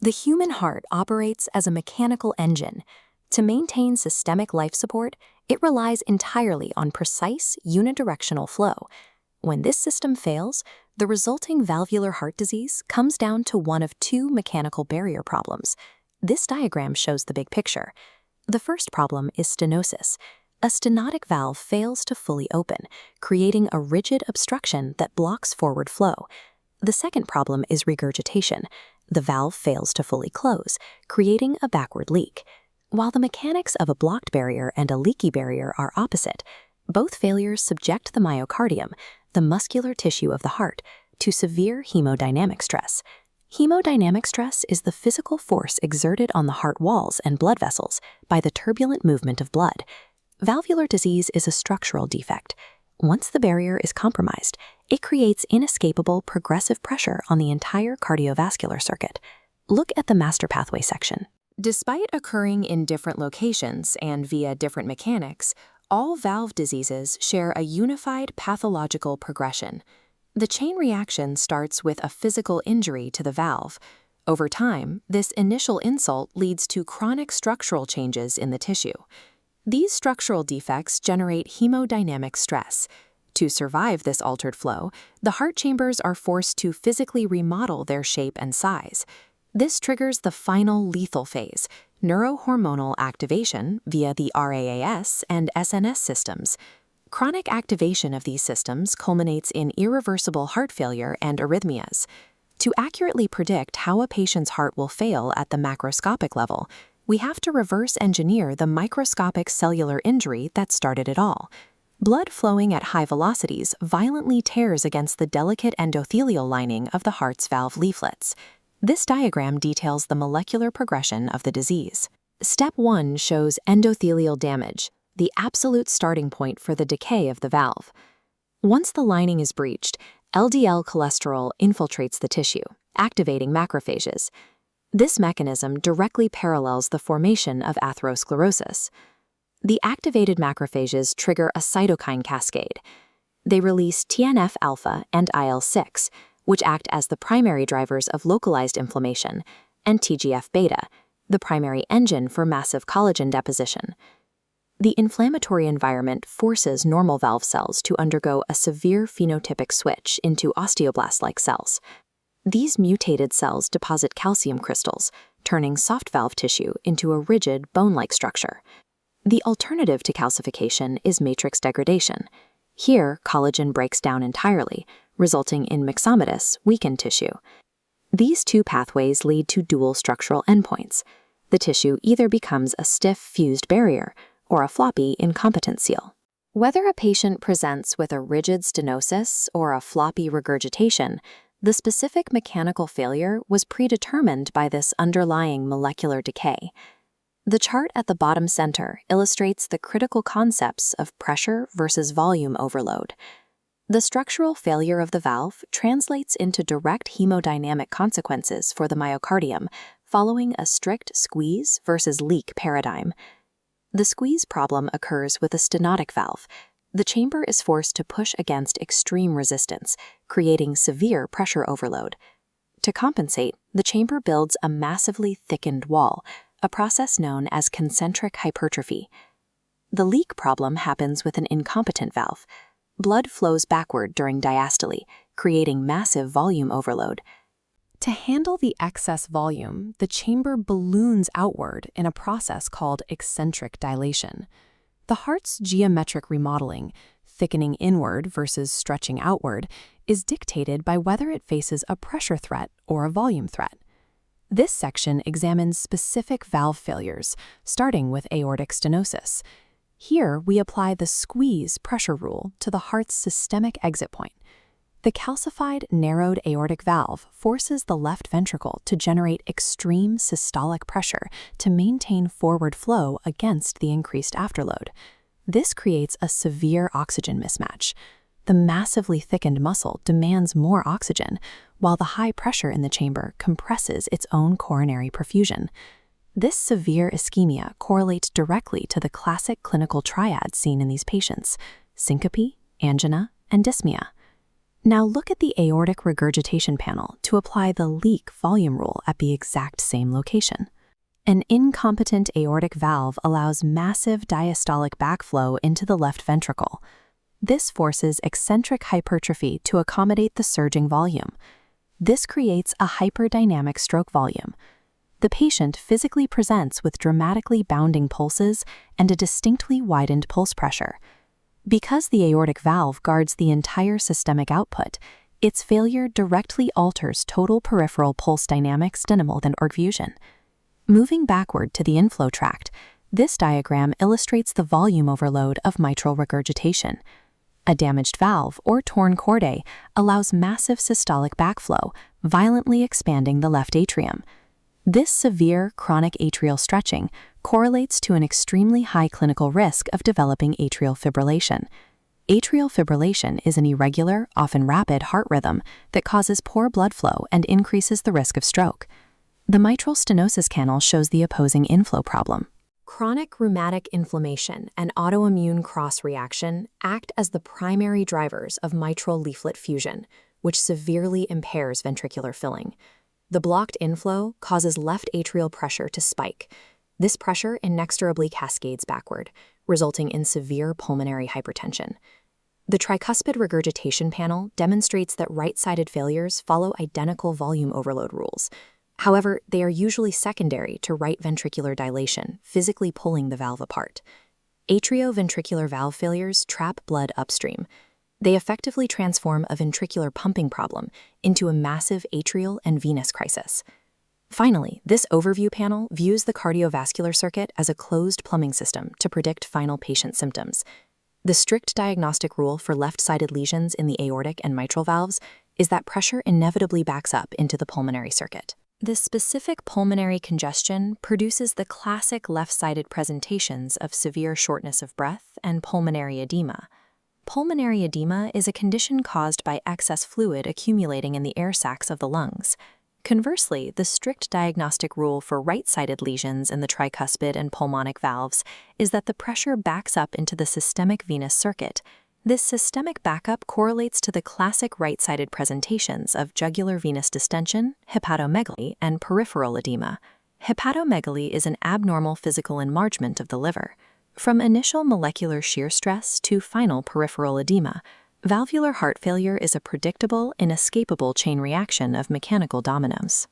The human heart operates as a mechanical engine. To maintain systemic life support, it relies entirely on precise unidirectional flow. When this system fails, the resulting valvular heart disease comes down to one of two mechanical barrier problems. This diagram shows the big picture. The first problem is stenosis. A stenotic valve fails to fully open, creating a rigid obstruction that blocks forward flow. The second problem is regurgitation. The valve fails to fully close, creating a backward leak. While the mechanics of a blocked barrier and a leaky barrier are opposite, both failures subject the myocardium, the muscular tissue of the heart, to severe hemodynamic stress. Hemodynamic stress is the physical force exerted on the heart walls and blood vessels by the turbulent movement of blood. Valvular disease is a structural defect. Once the barrier is compromised, it creates inescapable progressive pressure on the entire cardiovascular circuit. Look at the master pathway section. Despite occurring in different locations and via different mechanics, all valve diseases share a unified pathological progression. The chain reaction starts with a physical injury to the valve. Over time, this initial insult leads to chronic structural changes in the tissue. These structural defects generate hemodynamic stress. To survive this altered flow, the heart chambers are forced to physically remodel their shape and size. This triggers the final lethal phase, neurohormonal activation via the RAAS and SNS systems. Chronic activation of these systems culminates in irreversible heart failure and arrhythmias. To accurately predict how a patient's heart will fail at the macroscopic level, we have to reverse engineer the microscopic cellular injury that started it all. Blood flowing at high velocities violently tears against the delicate endothelial lining of the heart's valve leaflets. This diagram details the molecular progression of the disease. Step 1 shows endothelial damage, the absolute starting point for the decay of the valve. Once the lining is breached, LDL cholesterol infiltrates the tissue, activating macrophages. This mechanism directly parallels the formation of atherosclerosis. The activated macrophages trigger a cytokine cascade. They release TNF-alpha and IL-6, which act as the primary drivers of localized inflammation, and TGF-beta, the primary engine for massive collagen deposition. The inflammatory environment forces normal valve cells to undergo a severe phenotypic switch into osteoblast-like cells. These mutated cells deposit calcium crystals, turning soft valve tissue into a rigid, bone-like structure. The alternative to calcification is matrix degradation. Here, collagen breaks down entirely, resulting in myxomatous, weakened tissue. These two pathways lead to dual structural endpoints. The tissue either becomes a stiff, fused barrier or a floppy, incompetent seal. Whether a patient presents with a rigid stenosis or a floppy regurgitation, the specific mechanical failure was predetermined by this underlying molecular decay. The chart at the bottom center illustrates the critical concepts of pressure versus volume overload. The structural failure of the valve translates into direct hemodynamic consequences for the myocardium, following a strict squeeze versus leak paradigm. The squeeze problem occurs with a stenotic valve. The chamber is forced to push against extreme resistance, creating severe pressure overload. To compensate, the chamber builds a massively thickened wall, a process known as concentric hypertrophy. The leak problem happens with an incompetent valve. Blood flows backward during diastole, creating massive volume overload. To handle the excess volume, the chamber balloons outward in a process called eccentric dilation. The heart's geometric remodeling, thickening inward versus stretching outward, is dictated by whether it faces a pressure threat or a volume threat. This section examines specific valve failures, starting with aortic stenosis. Here, we apply the squeeze pressure rule to the heart's systemic exit point. The calcified, narrowed aortic valve forces the left ventricle to generate extreme systolic pressure to maintain forward flow against the increased afterload. This creates a severe oxygen mismatch. The massively thickened muscle demands more oxygen, while the high pressure in the chamber compresses its own coronary perfusion. This severe ischemia correlates directly to the classic clinical triad seen in these patients: syncope, angina, and dyspnea. Now look at the aortic regurgitation panel to apply the leak volume rule at the exact same location. An incompetent aortic valve allows massive diastolic backflow into the left ventricle. This forces eccentric hypertrophy to accommodate the surging volume. This creates a hyperdynamic stroke volume. The patient physically presents with dramatically bounding pulses and a distinctly widened pulse pressure. Because the aortic valve guards the entire systemic output, its failure directly alters total peripheral pulse dynamics dynamo than perfusion. Moving backward to the inflow tract, this diagram illustrates the volume overload of mitral regurgitation. A damaged valve or torn chordae allows massive systolic backflow, violently expanding the left atrium. This severe chronic atrial stretching correlates to an extremely high clinical risk of developing atrial fibrillation. Atrial fibrillation is an irregular, often rapid heart rhythm that causes poor blood flow and increases the risk of stroke. The mitral stenosis canal shows the opposing inflow problem. Chronic rheumatic inflammation and autoimmune cross-reaction act as the primary drivers of mitral leaflet fusion, which severely impairs ventricular filling. The blocked inflow causes left atrial pressure to spike. This pressure inexorably cascades backward, resulting in severe pulmonary hypertension. The tricuspid regurgitation panel demonstrates that right-sided failures follow identical volume overload rules. However, they are usually secondary to right ventricular dilation, physically pulling the valve apart. Atrioventricular valve failures trap blood upstream. They effectively transform a ventricular pumping problem into a massive atrial and venous crisis. Finally, this overview panel views the cardiovascular circuit as a closed plumbing system to predict final patient symptoms. The strict diagnostic rule for left-sided lesions in the aortic and mitral valves is that pressure inevitably backs up into the pulmonary circuit. This specific pulmonary congestion produces the classic left-sided presentations of severe shortness of breath and pulmonary edema. Pulmonary edema is a condition caused by excess fluid accumulating in the air sacs of the lungs. Conversely, the strict diagnostic rule for right-sided lesions in the tricuspid and pulmonic valves is that the pressure backs up into the systemic venous circuit. This systemic backup correlates to the classic right-sided presentations of jugular venous distension, hepatomegaly, and peripheral edema. Hepatomegaly is an abnormal physical enlargement of the liver. From initial molecular shear stress to final peripheral edema, valvular heart failure is a predictable, inescapable chain reaction of mechanical dominoes.